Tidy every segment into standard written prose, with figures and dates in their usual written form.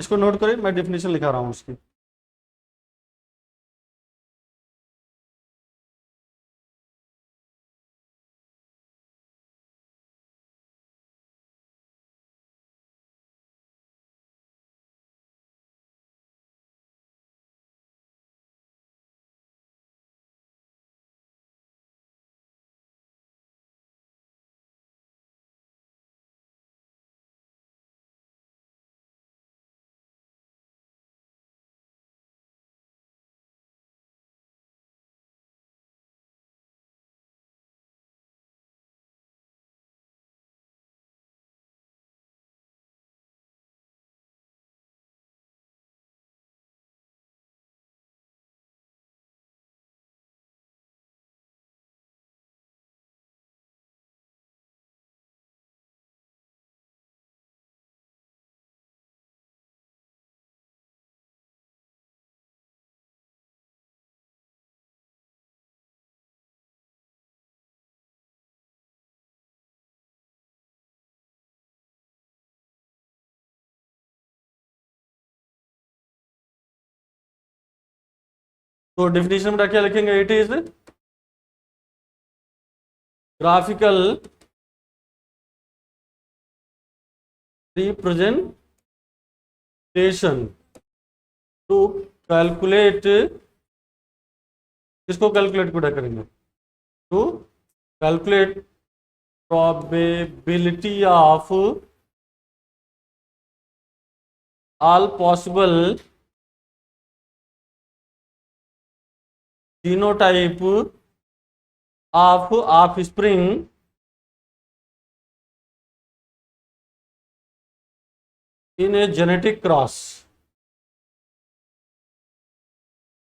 इसको नोट करें, मैं डेफिनेशन लिखा रहा हूँ उसकी। तो डेफिनेशन में क्या लिखेंगे? It is graphical representation to calculate, किसको कैलकुलेट बेटा करेंगे? To calculate probability of all possible genotype of offspring in a genetic cross.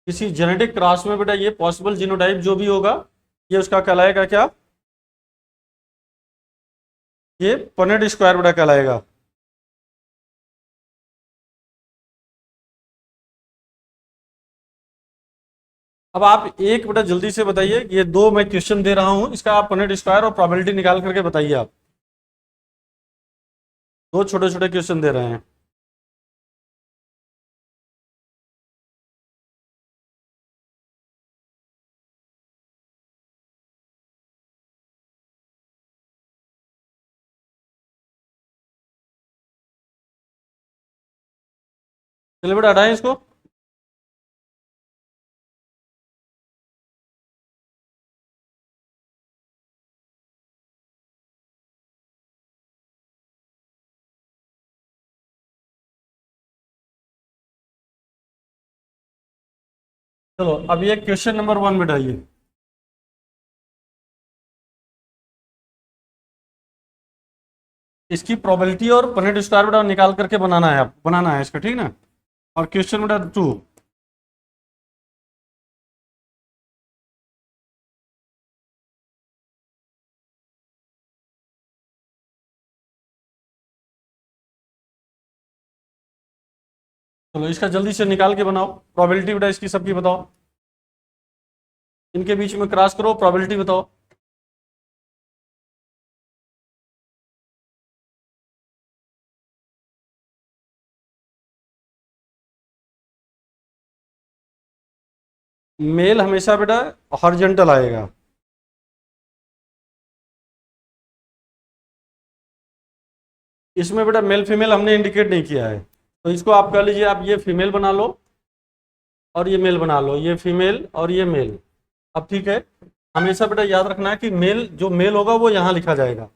किसी जेनेटिक क्रॉस में बेटा ये पॉसिबल जीनोटाइप जो भी होगा ये उसका कहलाएगा क्या? ये पनेट स्क्वायर बेटा कहलाएगा। अब आप एक बेटा जल्दी से बताइए, ये दो मैं क्वेश्चन दे रहा हूं, इसका आप पनेट स्क्वायर और प्रोबेबिलिटी निकाल करके बताइए। आप दो छोटे छोटे क्वेश्चन दे रहे हैं। चलिए बेटा हटाएं इसको। चलो अब ये क्वेश्चन नंबर 1 बेटा, ये इसकी प्रोबेबिलिटी और पनेट स्क्वायर बेटा निकाल करके बनाना है, आप बनाना है इसका, ठीक ना? और क्वेश्चन बेटा 2, चलो इसका जल्दी से निकाल के बनाओ। प्रोबेबिलिटी बेटा इसकी सबकी बताओ, इनके बीच में क्रॉस करो, प्रोबेबिलिटी बताओ। मेल हमेशा बेटा हॉरिजॉन्टल आएगा। इसमें बेटा मेल फीमेल हमने इंडिकेट नहीं किया है, तो इसको आप कह लीजिए, आप ये फीमेल बना लो और ये मेल बना लो, ये फीमेल और ये मेल। अब ठीक है, हमेशा बेटा याद रखना है कि मेल जो मेल होगा वो यहाँ लिखा जाएगा,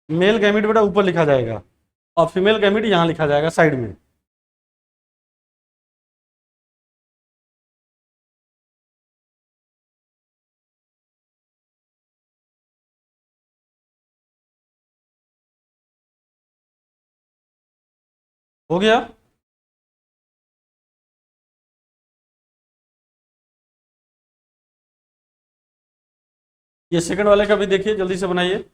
मेल गैमिट बेटा ऊपर लिखा जाएगा और फीमेल गैमिट यहाँ लिखा जाएगा साइड में। हो गया? ये सेकंड वाले का भी देखिए, जल्दी से बनाइए।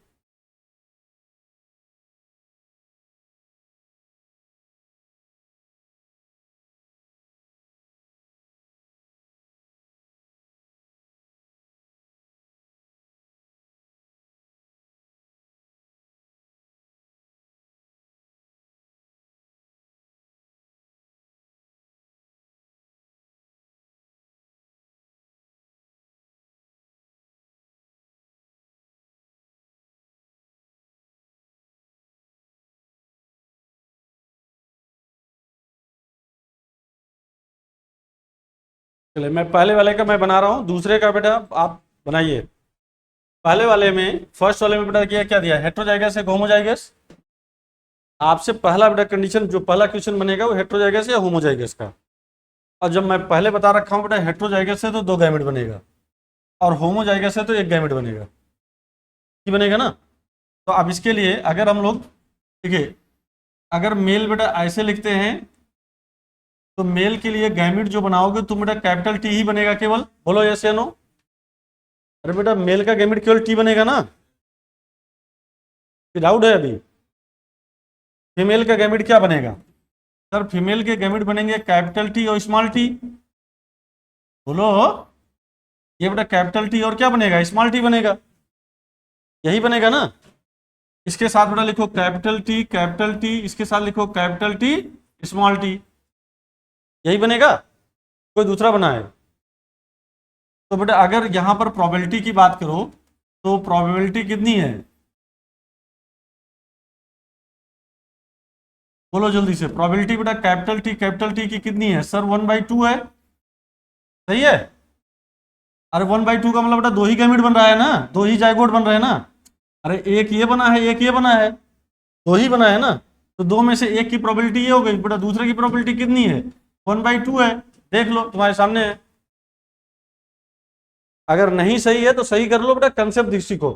चलिए मैं पहले वाले का मैं बना रहा हूँ, दूसरे का बेटा आप बनाइए। पहले वाले में, फर्स्ट वाले में बेटा क्या दिया, हेटेरोजाइगस है होमोजाइगस। आपसे पहला बेटा कंडीशन, जो पहला क्वेश्चन बनेगा वो हेटेरोजाइगस या होमोजाइगस का। और जब मैं पहले बता रखा हूँ बेटा हेटेरोजाइगस है तो 2 गैमेट बनेगा, और होमोजाइगस है तो 1 गैमेट बनेगा, ये बनेगा ना। तो अब इसके लिए अगर हम लोग, देखिए अगर मेल बेटा ऐसे लिखते हैं तो मेल के लिए गैमेट जो बनाओगे तुम बेटा कैपिटल टी ही बनेगा केवल, बोलो यस या नो। अरे बेटा मेल का गैमेट केवल टी बनेगा ना, डाउट है अभी। फीमेल का गैमेट क्या बनेगा सर, फीमेल के गैमेट बनेंगे कैपिटल टी और स्मॉल टी, बोलो। ये बेटा कैपिटल टी और क्या बनेगा, स्मॉल टी बनेगा, यही बनेगा ना। इसके साथ बेटा लिखो कैपिटल टी, इसके साथ लिखो कैपिटल टी स्मॉल टी, यही बनेगा, कोई दूसरा बनाए। तो बेटा अगर यहां पर प्रोबेबिलिटी की बात करो तो प्रोबेबिलिटी कितनी है, बोलो जल्दी से। प्रोबेबिलिटी बेटा कैपिटल टी की कितनी है सर, 1/2 है, सही है। अरे 1/2 का मतलब बेटा 2 ही गैमेट बन रहा है ना, 2 ही जाइगोट बन रहे हैं ना। अरे एक ये बना है, एक ये बना है, 2 ही बना है ना। तो 2 में से एक की प्रोबेबिलिटी ये हो गई बेटा, दूसरे की प्रोबेबिलिटी कितनी है, 1/2 है, देख लो तुम्हारे सामने है। अगर नहीं सही है तो सही कर लो बेटा, कंसेप्ट सीखो।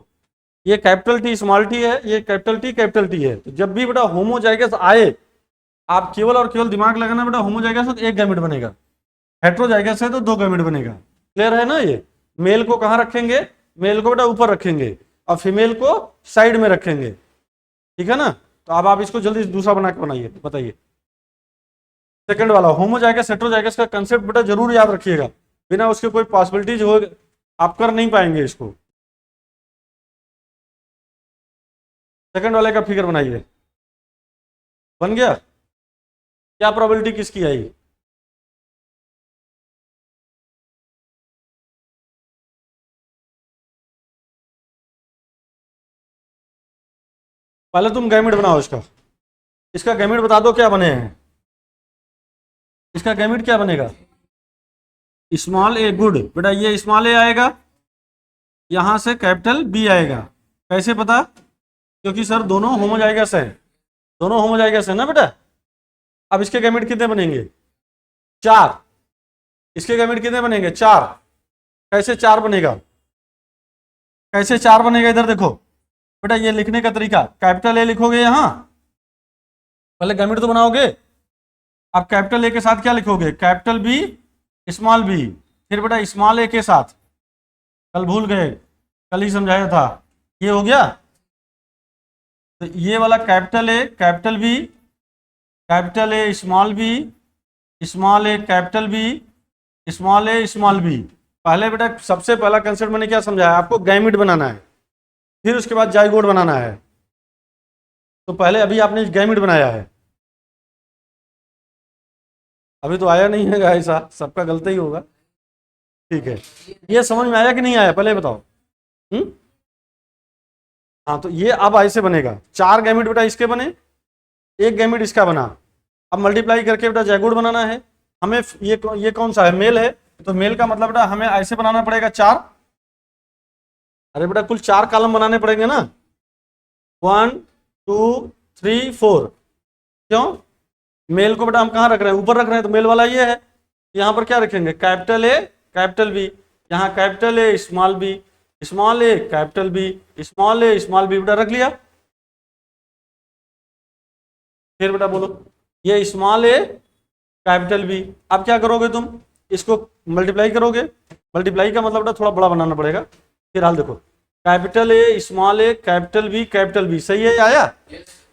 ये कैपिटल टी स्मॉल टी है, ये कैपिटल टी है। तो जब भी बेटा होमोजाइगस आए, आप केवल और केवल दिमाग लगाना बेटा, होमोजाइगस है तो 1 गैमेट बनेगा, हेटेरोजाइगस है तो 2 गैमेट बनेगा। क्लियर है ना। ये मेल को कहाँ रखेंगे, मेल को बेटा ऊपर रखेंगे और फीमेल को साइड में रखेंगे, ठीक है ना। तो अब आप इसको जल्दी दूसरा बना के बनाइए, बताइए। सेकंड वाला होमोजाइगस हेटेरोजाइगस का कंसेप्ट बेटा जरूर याद रखिएगा, बिना उसके कोई पॉसिबिलिटीज हो आप कर नहीं पाएंगे इसको। सेकंड वाले का फिगर बनाइए, बन गया। क्या प्रोबेबिलिटी किसकी आई, पहले तुम गैमेट बनाओ इसका, इसका गैमेट बता दो क्या बने हैं। इसका गैमेट क्या बनेगा, स्मॉल ए, गुड बेटा। ये स्मॉल ए आएगा, यहां से कैपिटल बी आएगा। कैसे पता, क्योंकि सर दोनों होमोजाइगस हैं, दोनों होमोजाइगस है ना बेटा। अब इसके गैमेट कितने बनेंगे, 4। इसके गैमेट कितने बनेंगे, 4। कैसे 4 बनेगा, कैसे 4 बनेगा, इधर देखो बेटा। ये लिखने का तरीका, कैपिटल ए लिखोगे यहां, पहले गैमेट तो बनाओगे। अब कैपिटल ए के साथ क्या लिखोगे, कैपिटल बी स्मॉल बी, फिर बेटा स्मॉल ए के साथ, कल भूल गए, कल ही समझाया था, ये हो गया। तो ये वाला capital A capital B, capital A small B, small A capital B, small A small B. पहले बेटा सबसे पहला कंसेप्ट मैंने क्या समझाया आपको, गैमेट बनाना है, फिर उसके बाद जाइगोट बनाना है। तो पहले अभी आपने गैमेट बनाया है, अभी तो आया नहीं है गाइस, सबका गलती ही होगा, ठीक है। ये समझ में आया कि नहीं आया, पहले बताओ। हाँ तो ये अब ऐसे बनेगा, 4 गैमेट बेटा इसके बने, 1 गैमेट इसका बना। अब मल्टीप्लाई करके बेटा जाइगोट बनाना है हमें। ये कौन सा है, मेल है, तो मेल का मतलब बेटा हमें ऐसे बनाना पड़ेगा 4। अरे बेटा कुल 4 कॉलम बनाने पड़ेंगे ना, 1 2 3 4। क्यों, मेल को बेटा हम कहाँ रख रहे हैं, ऊपर रख रहे हैं, तो मेल वाला ये है। यहाँ पर क्या रखेंगे, कैपिटल ए कैपिटल बी, यहाँ capital A small B, small A capital B, small A small B, बेटा रख लिया। फिर बेटा बोलो, ये स्मॉल ए कैपिटल बी। अब क्या करोगे तुम, इसको मल्टीप्लाई करोगे। मल्टीप्लाई का मतलब बेटा थोड़ा बड़ा बनाना पड़ेगा। फिर हाल देखो, कैपिटल ए कैपिटल बी, सही है आया।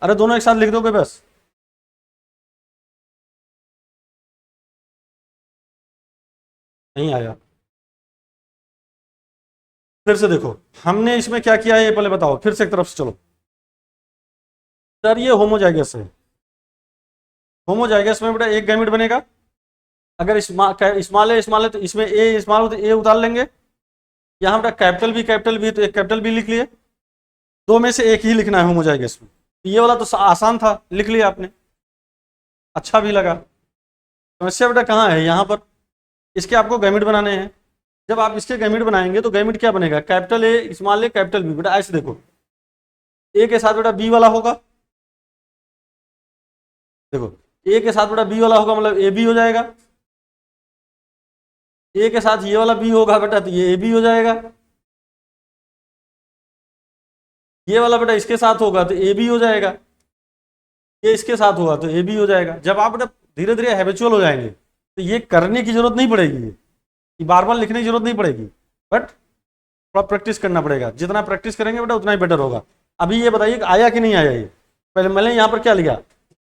अरे दोनों एक साथ लिख दोगे बस, नहीं आया। फिर से देखो हमने इसमें क्या किया है, ये पहले बताओ, फिर से एक तरफ से चलो। सर ये होमोजाइगस है, होमोजाइगस में बेटा 1 गैमेट बनेगा। अगर स्मॉल है तो इसमें ए स्मॉल हो तो ए उतार लेंगे। यहाँ बेटा कैपिटल बी तो एक कैपिटल बी लिख लिए। 2 में से एक ही लिखना है होमोजाइगस में। ये वाला तो आसान था, लिख लिया आपने, अच्छा भी लगा। समस्या बेटा कहाँ है, यहाँ पर। इसके आपको गैमेट बनाने हैं। जब आप इसके गैमेट बनाएंगे तो गैमेट क्या बनेगा, capital A small A capital B. बेटा ऐसे देखो, ए के साथ बेटा बी वाला होगा, देखो ए के साथ बेटा बी वाला होगा मतलब ए बी हो जाएगा, ए के साथ ये वाला बी होगा बेटा तो ये ए बी हो जाएगा, ये वाला बेटा इसके साथ होगा तो ए बी हो जाएगा, ये इसके साथ होगा तो ए बी हो जाएगा। जब आप बेटा धीरे धीरे हैबिचुअल हो जाएंगे तो ये करने की जरूरत नहीं पड़ेगी, ये बार बार लिखने की जरूरत नहीं पड़ेगी, बट थोड़ा प्रैक्टिस करना पड़ेगा। जितना प्रैक्टिस करेंगे बेटा उतना ही बेटर होगा। अभी ये बताइए आया कि नहीं आया ये, पहले मैंने यहाँ पर क्या लिया,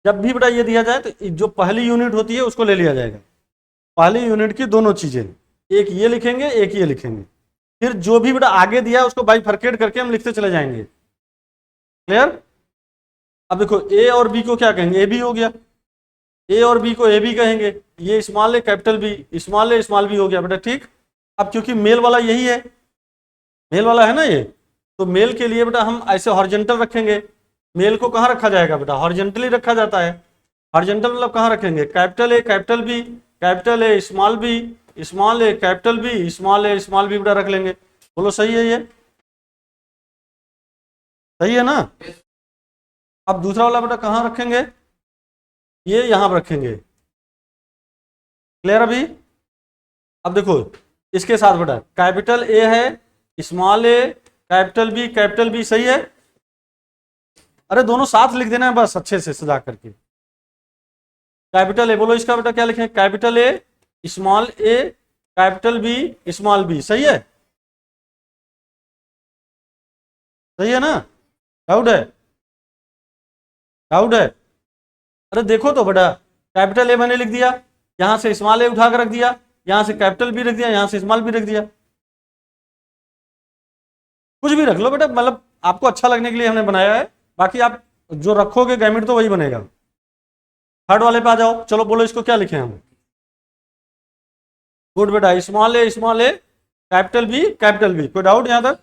जब भी बेटा ये दिया जाए तो जो पहली यूनिट होती है उसको ले लिया जाएगा, पहली यूनिट की दोनों चीजें, एक ये लिखेंगे एक ये लिखेंगे, फिर जो भी बेटा आगे दिया उसको बाइफरकेट करके हम लिखते चले जाएंगे। क्लियर? अब देखो ए और बी को क्या कहेंगे, ए बी हो गया, ए और बी को ए बी कहेंगे, ये small A capital B, small A small B हो गया बेटा, ठीक। अब क्योंकि मेल वाला यही है, मेल वाला है ना ये, तो मेल के लिए बेटा हम ऐसे हॉरिजॉन्टल रखेंगे। मेल को कहाँ रखा जाएगा बेटा, हॉरिजॉन्टली रखा जाता है। हॉरिजॉन्टल मतलब कहाँ रखेंगे, capital A capital B, capital A small B, small A capital B, small A small B बेटा रख लेंगे। बोलो सही है ये, सही है ना? अब दूसरा वाला बेटा कहाँ रखेंगे, ये यहां पर रखेंगे। क्लियर अभी? अब देखो इसके साथ बेटा कैपिटल ए है, स्मॉल ए, कैपिटल बी, सही है? अरे दोनों साथ लिख देना है बस अच्छे से सजा करके। कैपिटल ए, बोलो इसका बेटा क्या लिखें, capital A small A capital B small B, सही है? सही है ना? डाउट है? डाउट है? अरे देखो तो बेटा, कैपिटल ए मैंने लिख दिया, यहां से स्मॉल ए उठा कर रख दिया, यहां से कैपिटल बी रख दिया, यहां से स्मॉल बी रख दिया, कुछ भी रख लो बेटा, मतलब आपको अच्छा लगने के लिए हमने बनाया है। बाकी आप जो रखोगे गैमेट तो वही बनेगा। थर्ड वाले पे आ जाओ, चलो बोलो इसको क्या लिखे हम। गुड बेटा, स्मॉल ए कैपिटल बी, कोई डाउट यहां तक?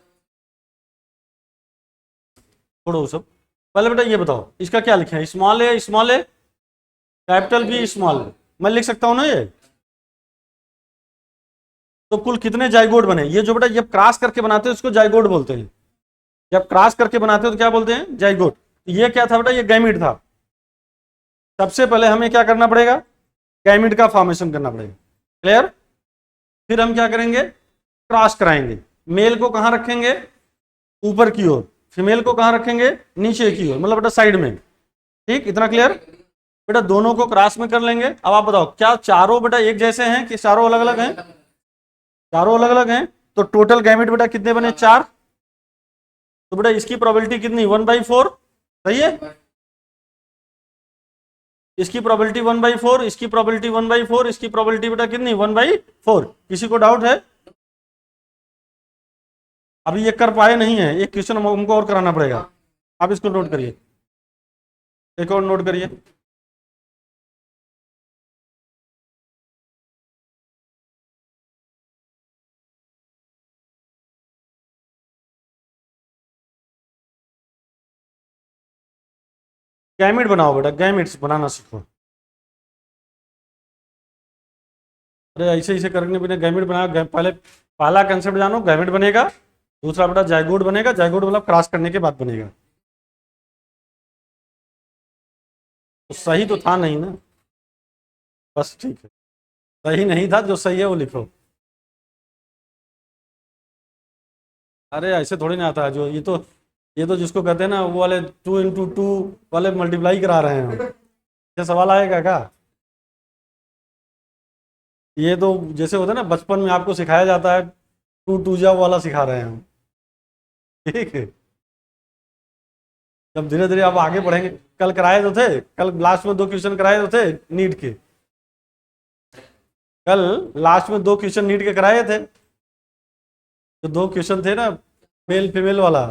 छोड़ो सब, पहले बेटा ये बताओ इसका क्या लिखे, small A capital B small, मैं लिख सकता हूं ना ये? तो कुल कितने जाइगोट बने, ये जो बेटा जब क्रॉस करके बनाते हैं उसको जाइगोट बोलते हैं, जब क्रॉस करके बनाते हो तो क्या बोलते हैं, जाइगोट। ये क्या था बेटा, ये गैमीट था। सबसे पहले हमें क्या करना पड़ेगा, गैमीट का फॉर्मेशन करना पड़ेगा। क्लियर? फिर हम क्या करेंगे, क्रॉस कराएंगे। मेल को कहां रखेंगे, ऊपर की ओर, फीमेल को कहां रखेंगे, नीचे की ओर, मतलब बेटा साइड में। ठीक, इतना क्लियर? बेटा दोनों को क्रॉस में कर लेंगे। अब आप बताओ क्या चारों बेटा एक जैसे हैं कि चारों अलग अलग हैं? चारों अलग अलग हैं, तो टोटल गैमेट बेटा कितने बने, 4। तो बेटा इसकी प्रोबेबिलिटी कितनी, 1/4, सही है? इसकी प्रोबेबिलिटी 1/4, इसकी प्रोबेबिलिटी 1/4, इसकी प्रोबेबिलिटी बेटा कितनी, 1/4। किसी को डाउट है? अभी ये कर पाए नहीं है, एक क्वेश्चन हमको और कराना पड़ेगा। आप इसको नोट करिए, एक और नोट करिए। गैमेट बनाओ बेटा, गैमेट्स बनाना सीखो। अरे ऐसे ऐसे करने बिना गैमेट बना, पहले पहला कंसेप्ट जानो, गैमेट बनेगा। दूसरा बेटा जाइगोट बनेगा, जाइगोट मतलब क्रॉस करने के बाद बनेगा। तो सही तो था नहीं ना, बस ठीक है, सही नहीं था, जो सही है वो लिखो। अरे ऐसे थोड़ी ना आता है, जो ये तो जिसको कहते हैं ना वो वाले 2 × 2 वाले मल्टीप्लाई करा रहे हैं, ये सवाल आएगा क्या? ये तो जैसे होता है ना बचपन में आपको सिखाया जाता है, 2 × 2 जा वाला सिखा रहे हैं हम। ठीक है, जब धीरे धीरे आप आगे बढ़ेंगे, कल कराए तो थे, कल लास्ट में 2 क्वेश्चन कराए तो थे नीट के, कल लास्ट में 2 क्वेश्चन नीट के कराए थे, जो 2 क्वेश्चन थे ना मेल फीमेल वाला,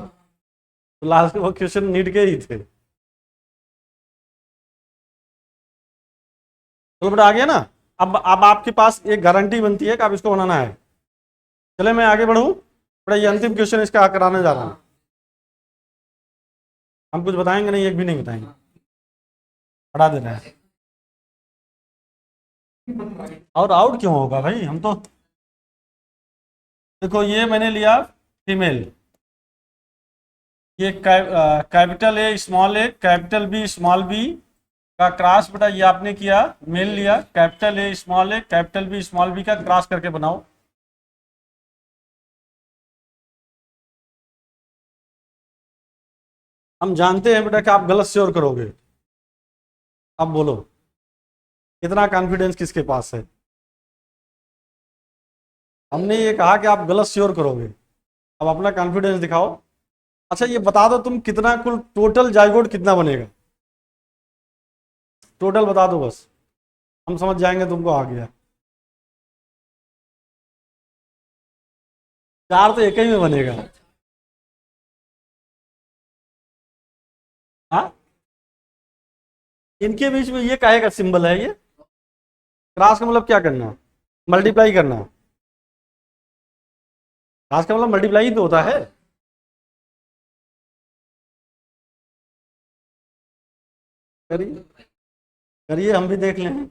तो लास्ट में वो क्वेश्चन नीट के ही थे। तो बेटा आ गया ना? अब आपके पास एक गारंटी बनती है कि आप इसको बनाना है। चले मैं आगे बढ़ूं बेटा, ये अंतिम क्वेश्चन इसका कराने जा रहा हूं। हम कुछ बताएंगे नहीं, एक भी नहीं बताएंगे, पढ़ा दे रहे हैं। और आउट क्यों होगा भाई, हम तो देखो ये मैंने लिया फीमेल, ये capital A small A capital B small B का क्रॉस बेटा ये आपने किया, मेल लिया, capital A small A capital B small B का क्रॉस करके बनाओ। हम जानते हैं बेटा कि आप गलत श्योर करोगे। अब बोलो कितना कॉन्फिडेंस किसके पास है। हमने ये कहा कि आप गलत श्योर करोगे, अब अपना कॉन्फिडेंस दिखाओ। अच्छा ये बता दो तुम कितना कुल टोटल जाइगोट कितना बनेगा, टोटल बता दो बस, हम समझ जाएंगे तुमको आ गया। चार तो एक ही में बनेगा। हाँ इनके बीच में ये काहे का सिंबल है, ये क्रॉस का मतलब क्या करना, मल्टीप्लाई करना। क्रॉस का मतलब मल्टीप्लाई ही तो होता है। करिए करिए हम भी देख लें।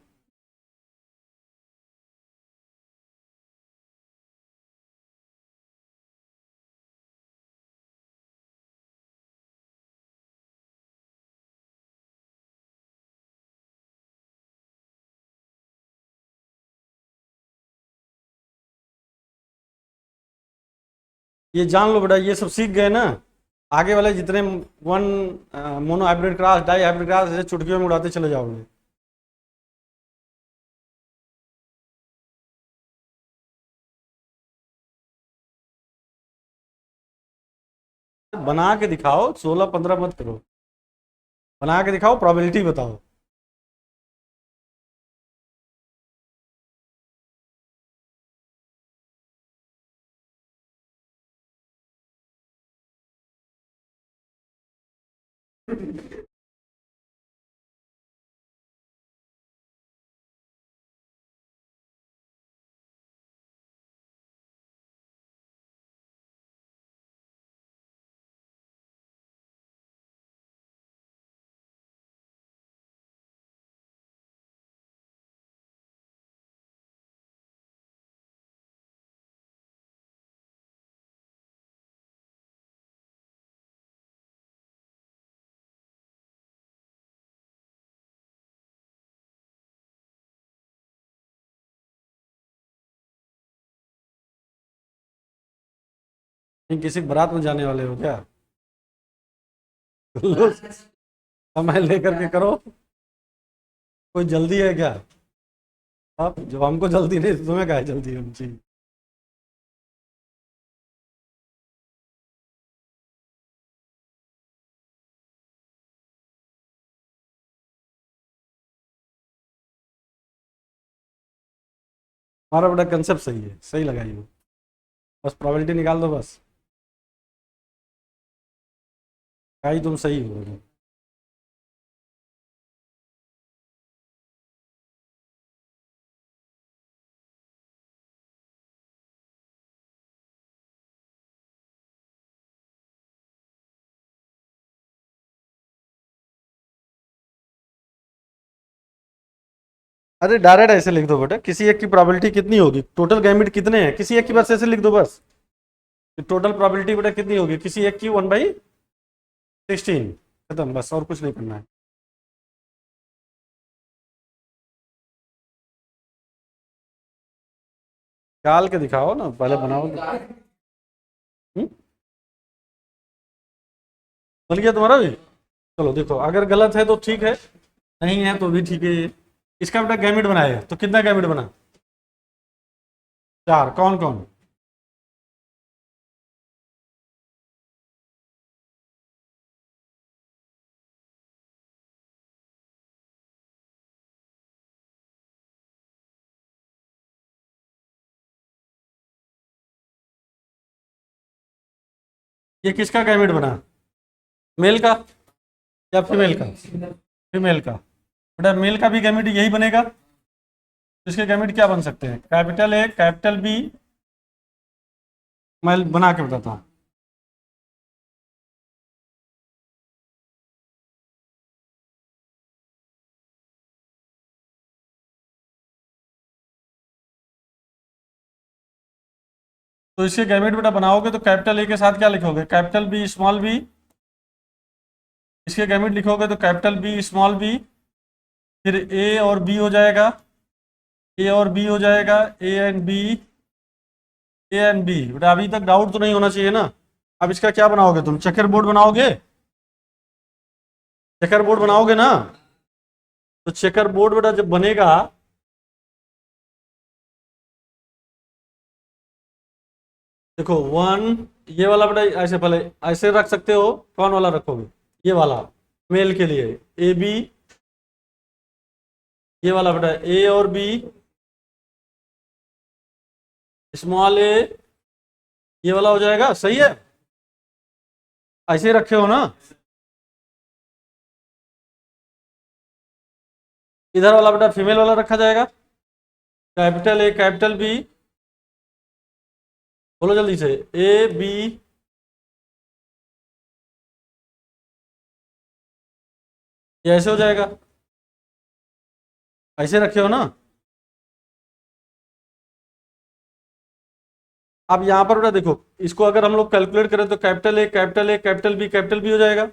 ये जान लो बेटा, ये सब सीख गए ना, आगे वाले जितने one monohybrid cross dihybrid cross ऐसे चुटकियों में उड़ाते चले जाओगे। बना के दिखाओ, 16-15 मत करो, बना के दिखाओ, प्रोबेबिलिटी बताओ। किसी बारात में जाने वाले हो क्या? लो, समय लेकर के करो, कोई जल्दी है क्या? आप जब हमको जल्दी नहीं तो तुम्हें काहे जल्दी होनी चाहिए। हमारा बड़ा कंसेप्ट सही है, सही लगाई हो, बस प्रोबेबिलिटी निकाल दो बस, काई तुम सही हो। अरे डायरेक्ट ऐसे लिख दो बेटा, किसी एक की प्रोबेबिलिटी कितनी होगी, टोटल गैमेट कितने हैं, किसी एक की बस ऐसे लिख दो बस, टोटल प्रोबेबिलिटी बेटा कितनी होगी किसी एक की, 1/16, खत्म, बस और कुछ नहीं करना है। निकाल के दिखाओ ना, पहले बनाओ तो। बन गया तुम्हारा भी? चलो देखो, अगर गलत है तो ठीक है, नहीं है तो भी ठीक है। ये इसका बेटा गैमेट बनाया तो कितना गैमेट बना? चार, कौन कौन? ये किसका गैमेट बना, मेल का या फीमेल का? फीमेल का। बेटा मेल का भी गैमेट यही बनेगा, इसके गैमेट क्या बन सकते हैं, कैपिटल ए कैपिटल बी, मैं बना के बताता हूँ। तो इसके गैमेट बेटा बनाओगे तो कैपिटल ए के साथ क्या लिखोगे, कैपिटल बी स्मॉल बी। इसके गैमेट लिखोगे तो कैपिटल बी स्मॉल बी, फिर ए और बी हो जाएगा, ए और बी हो जाएगा, A and B, A and B. बेटा अभी तक डाउट तो नहीं होना चाहिए ना। अब इसका क्या बनाओगे तुम, चेकर बोर्ड बनाओगे, चेकर बोर्ड बनाओगे ना। तो चेकर बोर्ड बेटा जब बनेगा, देखो वन, ये वाला बेटा ऐसे पहले ऐसे रख सकते हो, कौन वाला रखोगे, ये वाला मेल के लिए ए बी, ये वाला बेटा ए और बी, स्मॉल ए, ये वाला हो जाएगा, सही है। ऐसे ही रखे हो ना। इधर वाला बेटा फीमेल वाला रखा जाएगा, कैपिटल ए कैपिटल बी, बोलो जल्दी से, ए बी, ये ऐसे हो जाएगा, ऐसे रखे हो ना। अब यहां पर बेटा देखो, इसको अगर हम लोग कैलकुलेट करें तो capital A capital A capital B हो जाएगा।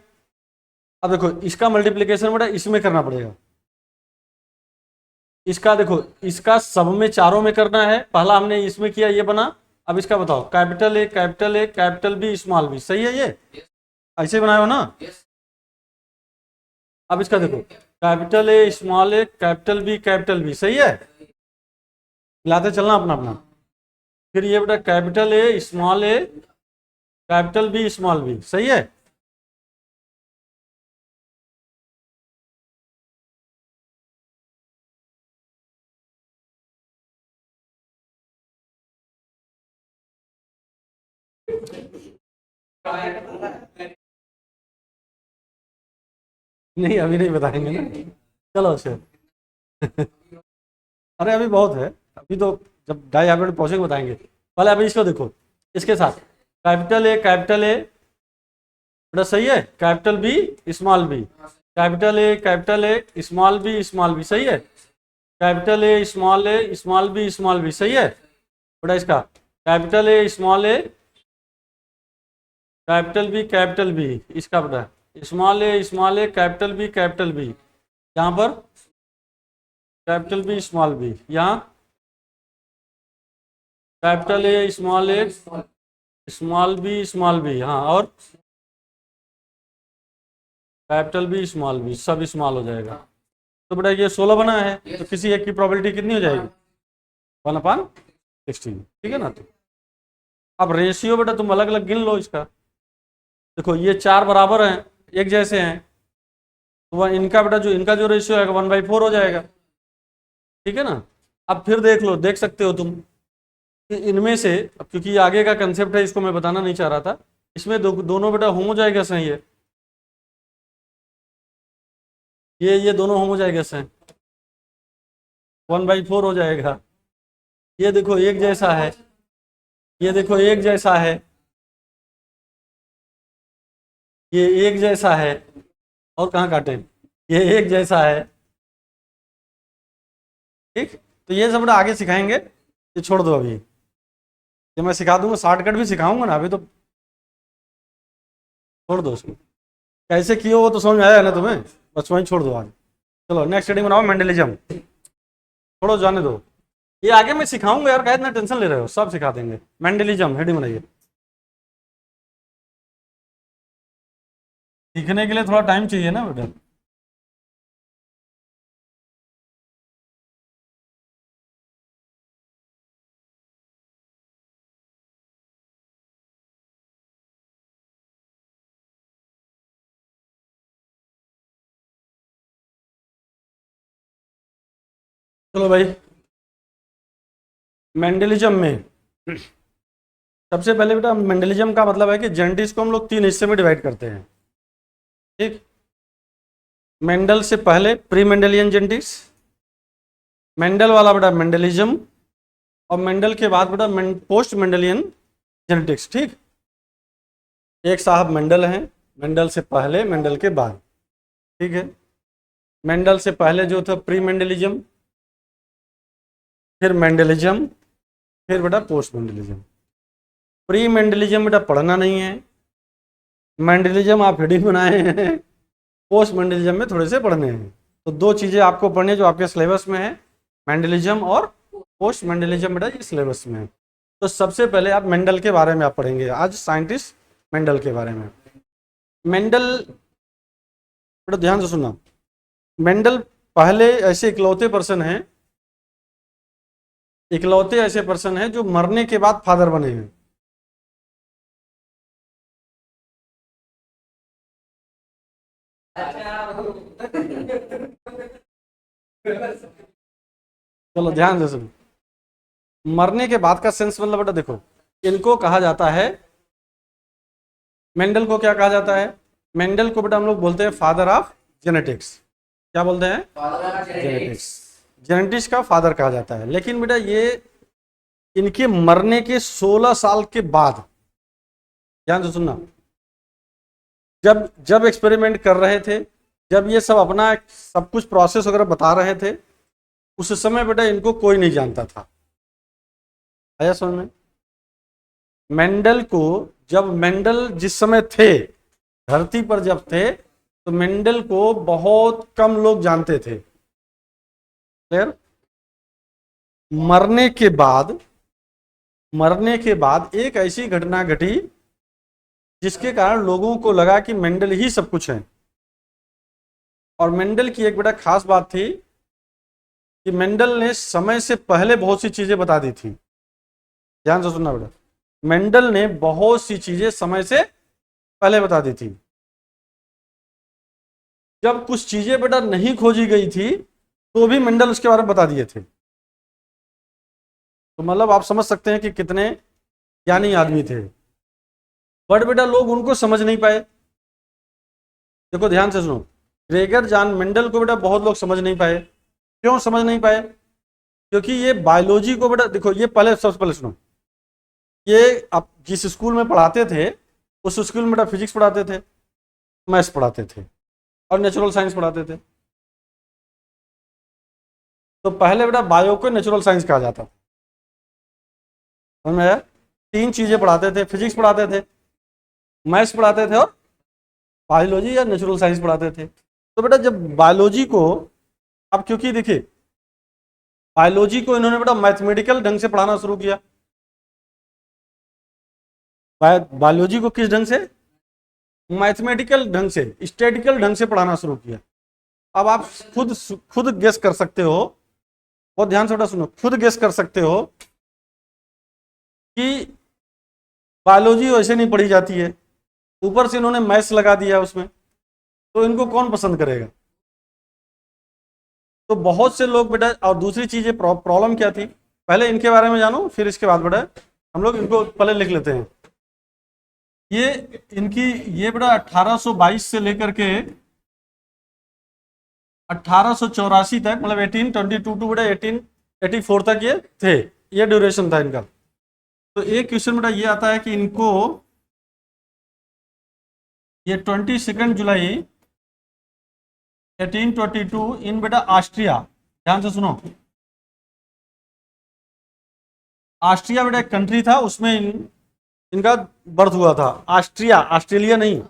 अब देखो इसका मल्टीप्लिकेशन बेटा इसमें करना पड़ेगा, इसका देखो, इसका सब में चारों में करना है, पहला हमने इसमें किया ये बना। अब इसका बताओ, capital A capital B small B, सही है ये, ऐसे बनाए हो ना। अब इसका देखो, capital A small A capital B, सही है, मिलाते चलना अपना अपना। फिर ये बेटा capital A capital B small B, सही है। नहीं अभी नहीं बताएंगे ना, चलो अच्छा। अरे अभी बहुत है, अभी तो जब डाई हाइब्रिड पहुंचेंगे बताएंगे। पहले अभी इसको देखो, इसके साथ कैपिटल ए बेटा, सही है, capital B capital A small B, सही है, कैपिटल ए स्मॉल बी, सही है बेटा। इसका कैपिटल ए कैपिटल बी, इसका बेटा स्मॉल ए कैपिटल बी, यहाँ पर कैपिटल बी यहाँ कैपिटल ए स्मॉल बी, हाँ, और कैपिटल बी सब स्मॉल हो जाएगा। तो बेटा ये 16 बना है, तो किसी एक की प्रोबेबिलिटी कितनी हो जाएगी, 1/16, ठीक है ना। तो अब रेशियो बेटा तुम अलग अलग गिन लो इसका। देखो ये चार बराबर हैं, एक जैसे हैं, तो इनका बेटा जो इनका जो रेशियो है 1/4 हो जाएगा, ठीक है ना। अब फिर देख लो, देख सकते हो तुम कि इनमें से, अब क्योंकि आगे का कंसेप्ट है इसको मैं बताना नहीं चाह रहा था, इसमें दोनों बेटा होमोजाइगस हैं, ये दोनों होमोजाइगस हैं, 1/4 हो जाएगा। ये देखो एक जैसा है, ये देखो एक जैसा है, ये एक जैसा है, और कहाँ काटे, ये एक जैसा है, ठीक। तो ये सब आगे सिखाएंगे, ये छोड़ दो अभी, ये मैं सिखा दूंगा, शॉर्टकट भी सिखाऊंगा ना, अभी तो छोड़ दो उसको, कैसे किए वो तो समझ में आया ना तुम्हें, बस वहीं छोड़ दो आज। चलो नेक्स्ट हेडिंग बनाओ, मेंडलिज्म, छोड़ो जाने दो, ये आगे मैं सिखाऊंगा यार, क्या इतना टेंशन ले रहे हो, सब सिखा देंगे। मेंडलिज्म हेडिंग बनाइए, सीखने के लिए थोड़ा टाइम चाहिए ना बेटा। चलो भाई, मेंडलिज्म में सबसे पहले बेटा, मेंडलिज्म का मतलब है कि जेनेटिक्स को हम लोग 3 हिस्से में डिवाइड करते हैं, ठीक। मेंडल से पहले प्री मेंडलियन जेनेटिक्स, मेंडल वाला बेटा मेंडलिज्म, और मेंडल के बाद बेटा पोस्ट मेंडलियन जेनेटिक्स, ठीक। एक साहब मेंडल हैं, मेंडल से पहले मेंडल के बाद, ठीक है। मेंडल से पहले जो था प्री मेंडलिज्म, फिर मेंडलिज्म, फिर बेटा पोस्ट मेंडलिज्म। प्री मेंडलिज्म बेटा पढ़ना नहीं है, मेंडलिज्म आप हेडिंग बनाए हैं, पोस्ट मेंडलिज्म में थोड़े से पढ़ने हैं। तो दो चीज़ें आपको पढ़नी है जो आपके सिलेबस में है, मेंडलिज्म और पोस्ट मेंडलिज्म बेटा ये सिलेबस में है। तो सबसे पहले आप मेंडल के बारे में आप पढ़ेंगे आज, साइंटिस्ट मेंडल के बारे में। मेंडल बेटा ध्यान से सुनना, मेंडल पहले ऐसे इकलौते ऐसे पर्सन हैं जो मरने के बाद फादर बने हैं। चलो ध्यान से सुनो, मरने के बाद का सेंस मतलब बेटा देखो, इनको कहा जाता है, मेंडल को क्या कहा जाता है, मेंडल को बेटा हम लोग बोलते हैं फादर ऑफ जेनेटिक्स। क्या बोलते हैं? जेनेटिक्स। जेनेटिक्स का फादर कहा जाता है। लेकिन बेटा ये इनके मरने के 16 साल के बाद, ध्यान से सुनना, जब एक्सपेरिमेंट कर रहे थे, जब ये सब अपना सब कुछ प्रोसेस वगैरह बता रहे थे, उस समय बेटा इनको कोई नहीं जानता था। आया समझ में? मेंडल को, जब मेंडल जिस समय थे, धरती पर जब थे, तो मेंडल को बहुत कम लोग जानते थे। क्लियर? मरने के बाद एक ऐसी घटना घटी जिसके कारण लोगों को लगा कि मेंडल ही सब कुछ है। और मेंडल की एक बड़ा खास बात थी कि मेंडल ने समय से पहले बहुत सी चीजें बता दी थी। ध्यान से सुनना बेटा, मेंडल ने बहुत सी चीजें समय से पहले बता दी थी। जब कुछ चीजें बेटा नहीं खोजी गई थी तो भी मेंडल उसके बारे में बता दिए थे। तो मतलब आप समझ सकते हैं कि कितने ज्ञानी आदमी थे। बट बेटा लोग उनको समझ नहीं पाए। देखो ध्यान से सुनो, ग्रेगर जॉन मेंडल को बेटा बहुत लोग समझ नहीं पाए। क्यों समझ नहीं पाए? क्योंकि ये बायोलॉजी को बेटा देखो, ये पहले सबसे पहले सुनो, ये आप जिस स्कूल में पढ़ाते थे उस स्कूल में बेटा फिजिक्स पढ़ाते थे, मैथ्स पढ़ाते थे और नेचुरल साइंस पढ़ाते थे। तो पहले बेटा बायो को नेचुरल साइंस कहा जाता था। समझ में आया? 3 चीजें पढ़ाते थे, फिजिक्स पढ़ाते थे, मैथ्स पढ़ाते थे और बायोलॉजी या नेचुरल साइंस पढ़ाते थे। तो बेटा जब बायोलॉजी को, अब क्योंकि देखिए बायोलॉजी को इन्होंने बेटा मैथमेटिकल ढंग से पढ़ाना शुरू किया। बायोलॉजी को किस ढंग से? मैथमेटिकल ढंग से, स्टैटिकल ढंग से पढ़ाना शुरू किया। अब आप खुद गेस कर सकते हो, बहुत ध्यान से बेटा सुनो, खुद गेस कर सकते हो कि बायोलॉजी वैसे नहीं पढ़ी जाती है, ऊपर से इन्होंने मैथ्स लगा दिया उसमें, तो इनको कौन पसंद करेगा? तो बहुत से लोग बेटा, और दूसरी चीज प्रॉब्लम क्या थी, पहले इनके बारे में जानो फिर इसके बाद बेटा हम लोग इनको पहले लिख लेते हैं। ये इनकी, ये बेटा 1822 से लेकर के 1884 तक, मतलब 1822 टू बेटा 1884 तक ये थे, ये ड्यूरेशन था इनका। तो एक क्वेश्चन बेटा ये आता है कि इनको ये 22 जुलाई 1822 इन बेटा ऑस्ट्रिया, ध्यान से सुनो, ऑस्ट्रिया बेटा एक कंट्री था, उसमें इनका बर्थ हुआ था। ऑस्ट्रिया, ऑस्ट्रेलिया नहीं,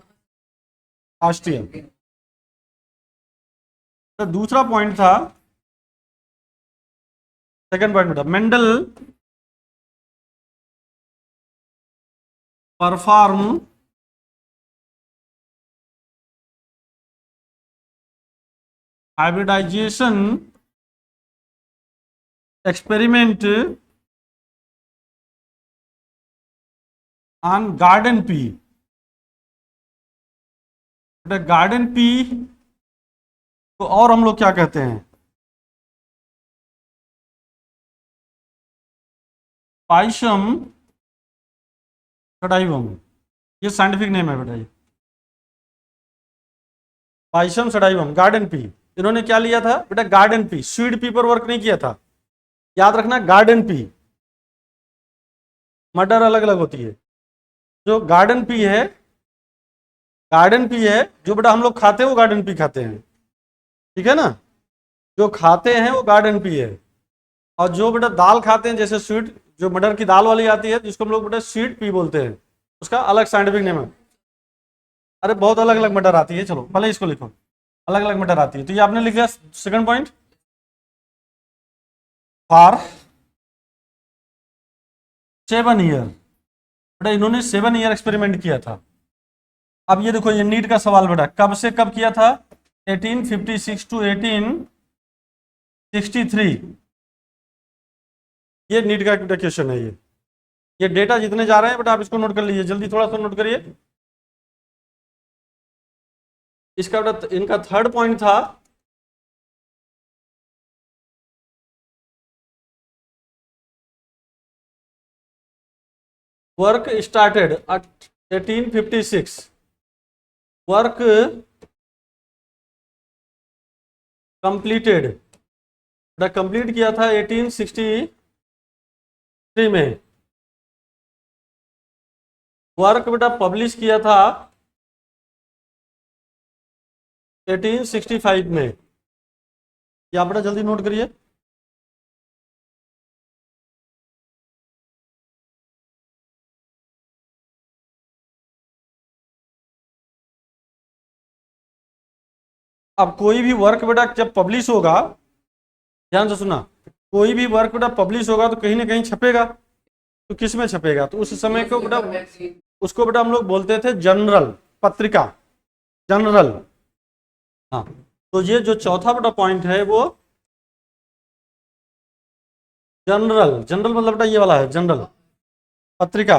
ऑस्ट्रिया। तो दूसरा पॉइंट था, सेकंड पॉइंट बेटा, Mendel perform hybridisation experiment on garden pea. Garden pea तो और हम लोग क्या कहते हैं? पाइशम सडाइवम, ये साइंटिफिक नेम है बेटा, ये पाइशम सडाइवम, गार्डन पी। इन्होंने क्या लिया था बेटा? गार्डन पी, सीड पी पर वर्क नहीं किया था, याद रखना। गार्डन पी, मटर अलग अलग होती है। जो गार्डन पी है, गार्डन पी है जो बेटा हम लोग खाते हैं वो गार्डन पी खाते हैं, ठीक है ना, जो खाते हैं वो गार्डन पी है। और जो बेटा दाल खाते हैं जैसे स्वीट, जो मटर की दाल वाली आती है जिसको हम लोग बेटा सीड पी बोलते हैं, उसका अलग साइंटिफिक नेम है। अरे बहुत अलग अलग मटर आती है, चलो पहले इसको लिखो, अलग अलग मटर आती है। तो ये आपने लिख लिया सेकंड पॉइंट। फॉर 7 ईयर, बेटा इन्होंने 7 ईयर एक्सपेरिमेंट किया था। अब ये देखो, ये नीट का सवाल बेटा, कब से कब किया था? 1856 टू 1863, ये नीट का बेटा क्वेश्चन है। ये डेटा जितने जा रहे हैं बेटा आप इसको नोट कर लीजिए, जल्दी थोड़ा सा नोट करिए। इसका बेटा इनका थर्ड पॉइंट था work started at 1856, work completed, बेटा कंप्लीट किया था 1863 में। वर्क बेटा पब्लिश किया था 1865 में। ये आप बेटा जल्दी नोट करिए। अब कोई भी वर्क बेटा जब पब्लिश होगा, ध्यान से सुना, कोई भी वर्क बेटा पब्लिश होगा तो कहीं ना कहीं छपेगा। तो किस में छपेगा? तो उस समय को बेटा, उसको बेटा हम लोग बोलते थे जनरल पत्रिका, जनरल। हाँ, तो ये जो चौथा बेटा पॉइंट है वो जनरल, जनरल मतलब बेटा ये वाला है, जनरल पत्रिका।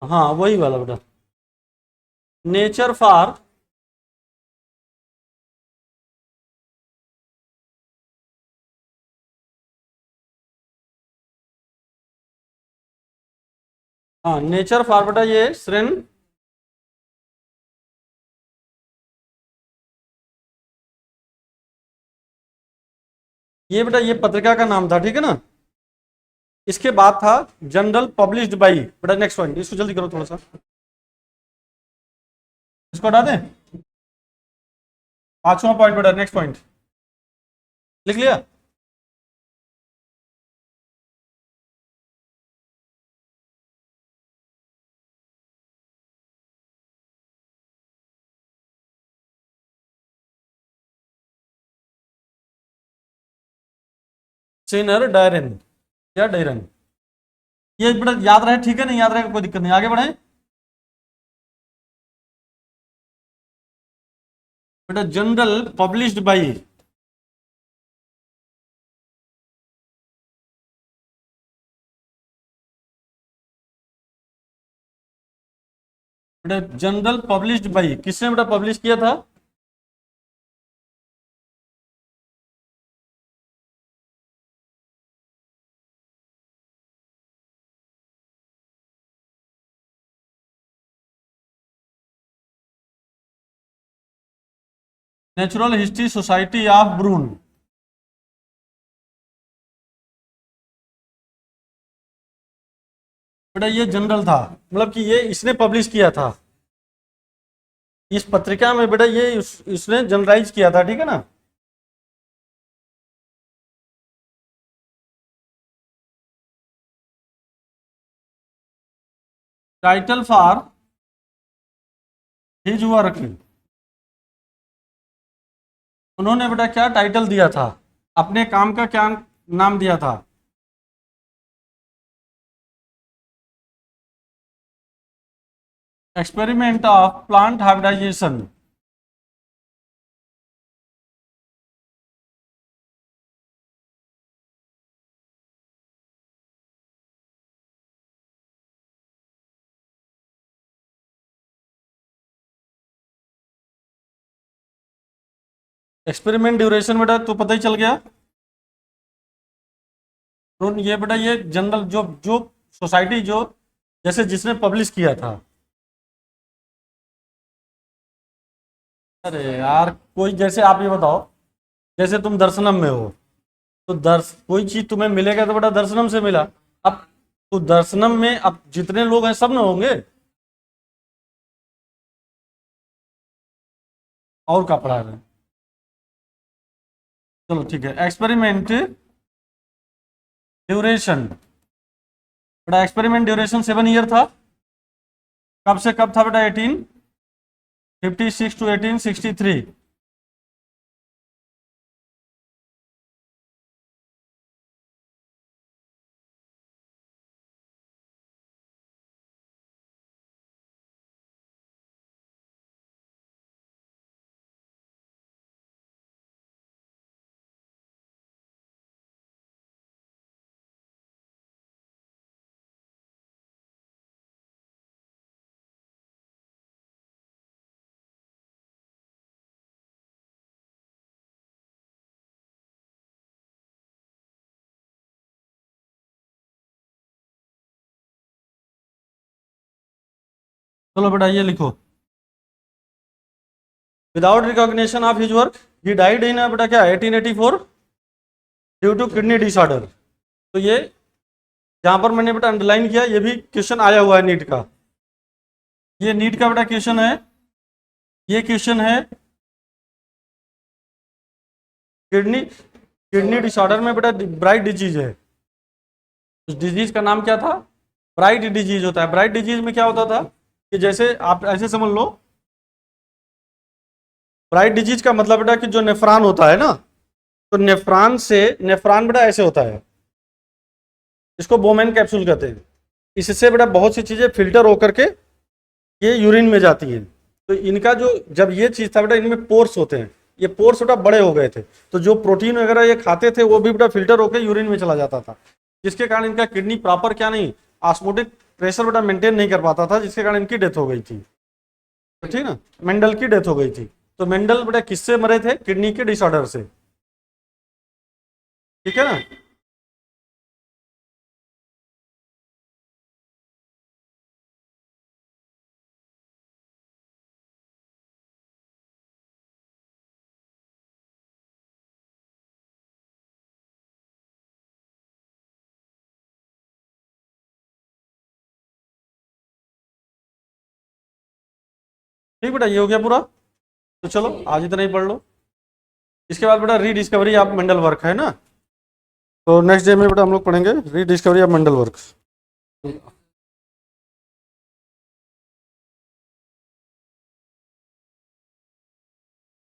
हाँ वही वाला बेटा। नेचर फॉर हाँ, नेचर फॉर बेटा ये श्रेन, ये बेटा ये पत्रिका का नाम था, ठीक है ना। इसके बाद था जनरल पब्लिश्ड बाई, बेटा नेक्स्ट पॉइंट, इसको जल्दी करो थोड़ा सा, इसको हटा दें। पांचवा पॉइंट बेटा, नेक्स्ट पॉइंट लिख लिया। सीनर डायरन या डायरन, ये बेटा याद रहे, ठीक है, नहीं याद रहेगा कोई दिक्कत नहीं, आगे बढ़े। बेटा जनरल पब्लिश्ड बाई, बेटा जनरल पब्लिश्ड बाई किसने बेटा पब्लिश किया था? नेचुरल हिस्ट्री सोसाइटी ऑफ ब्रून, बेटा ये जनरल था, मतलब कि ये इसने पब्लिश किया था इस पत्रिका में, बेटा ये इसने जनरलाइज किया था, ठीक है ना। टाइटल फॉर हिज वर्क, उन्होंने बेटा क्या टाइटल दिया था, अपने काम का क्या नाम दिया था? Experiment of plant hybridisation. Experiment duration बेटा तो पता ही चल गया। तो ये बेटा ये जनरल जो जो सोसाइटी जो जैसे जिसने पब्लिश किया था। अरे यार कोई, जैसे आप ये बताओ, जैसे तुम दर्शनम में हो, तो कोई चीज तुम्हें मिलेगा तो बेटा दर्शनम से मिला। अब तो दर्शनम में अब जितने लोग हैं सब ना होंगे, और का पढ़ा रहे हैं। चलो ठीक है, एक्सपेरिमेंट ड्यूरेशन, बेटा एक्सपेरिमेंट ड्यूरेशन 7 ईयर था। कब से कब था बेटा? 1856 टू 1863। चलो बेटा ये लिखो, without recognition of his work he died in बेटा क्या 1884 ड्यू टू किडनी डिसऑर्डर। तो ये जहां पर मैंने बेटा अंडरलाइन किया, ये भी क्वेश्चन आया हुआ है नीट का। ये नीट का बेटा क्वेश्चन है, ये क्वेश्चन है किडनी किडनी डिसऑर्डर में बेटा ब्राइट डिजीज है। उस डिजीज का नाम क्या था? ब्राइट डिजीज होता है। ब्राइट डिजीज में क्या होता था कि जैसे आप ऐसे समझ लो, ब्राइट डिजीज का मतलब बेटा कि जो नेफ्रॉन होता है ना, तो नेफ्रॉन बेटा ऐसे होता है, इसको बोमेन कैप्सूल कहते हैं। इससे बेटा बहुत सी चीजें फिल्टर होकर के ये यूरिन में जाती हैं। तो इनका जो जब ये चीज था बेटा, इनमें पोर्स होते हैं, ये पोर्स बेटा बड़े हो गए थे, तो जो प्रोटीन वगैरह ये खाते थे वो भी बेटा फिल्टर होकर यूरिन में चला जाता था, जिसके कारण इनका किडनी प्रॉपर क्या नहीं, ऑस्मोटिक प्रेशर बेटा मेंटेन नहीं कर पाता था, जिसके कारण इनकी डेथ हो गई थी। तो ठीक ना, मेंडल की डेथ हो गई थी। तो मेंडल बेटा किससे मरे थे? किडनी के डिसऑर्डर से। ठीक है ना। ठीक बेटा, ये हो गया पूरा। तो चलो आज इतना ही पढ़ लो। इसके बाद बेटा रीडिस्कवरी ऑफ मेंडल वर्क है ना, तो नेक्स्ट डे में बेटा हम लोग पढ़ेंगे रीडिस्कवरी ऑफ मेंडल वर्क।